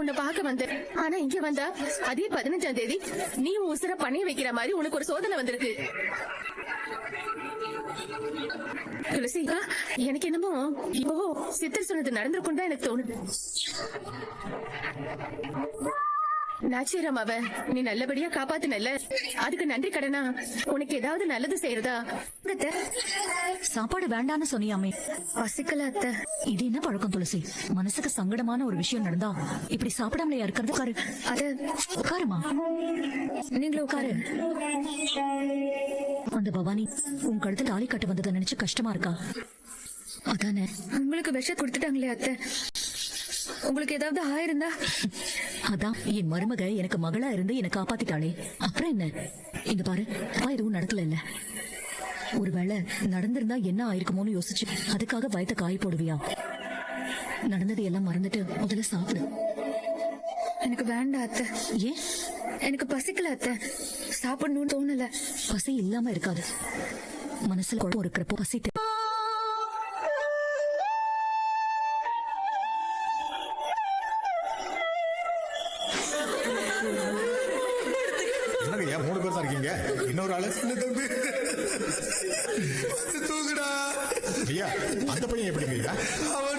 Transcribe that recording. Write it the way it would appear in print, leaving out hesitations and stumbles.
உன்னை பார்க்க வந்தேன். ஆனா இங்க வந்தா அதே 15ஆம் தேதி நீ உசுர பண்ணி வைக்கிற மாதிரி உனக்கு ஒரு சோதனை வந்திருக்கு. துளசி, எனக்கு என்னமோ இப்போ சித்தர் சொன்னது நடந்திருக்கும் தான் எனக்கு தோணுது. நாச்சிரம் அவ நீ நல்லபடியா காப்பாத்துனல்ல, அதுக்கு நன்றி கடனா உனக்கு ஏதாவது நல்லது செய்யறதா? சாப்பாடு வேண்டான்னு சொன்னியாமே. பசிக்கல அத்தை. இது என்ன பழக்கம் துளசி? மனசுக்கு சங்கடமான ஒரு விஷயம் நடந்தா இப்படி சாப்பிடாமலையா இருக்கிறது? உட்காரு. அது உட்காருமா, நீங்களும் உட்காரு. அந்த பவானி உன் கழுத்துல தாலி கட்ட வந்ததை நினைச்சு கஷ்டமா இருக்கா? அதானே. உங்களுக்கு விஷம் கொடுத்துட்டாங்களே அத்தை, உங்களுக்கு ஏதாவது ஆயிருந்தா? அதான் என் மருமக எனக்கு மகளா இருந்து என்னை காப்பாத்திட்டாளே, அப்புறம் என்ன? இங்க பாரு, எதுவும் நடக்கல இல்ல. ஒருவேளை நடந்திருந்தா என்ன ஆயிருக்குமோன்னு யோசிச்சு அதுக்காக பயத்தை காய போடுவியா? நடந்தது எல்லாம் மறந்துட்டு முதல்ல சாப்பிடு. எனக்கு வேண்டாம் அத்தை. ஏன்? எனக்கு பசிக்கல அத்தை, சாப்பிடணும்னு தோணல. பசி இல்லாம இருக்காது, மனசுல குழப்பம் இருக்கிறப்போ பசி ஏன் 3 பேர் தான் இருக்கீங்க? இன்னொரு ஆளு தம்பி தூக்குடா. ஐயா, அந்த பையன் எப்படி? அவன்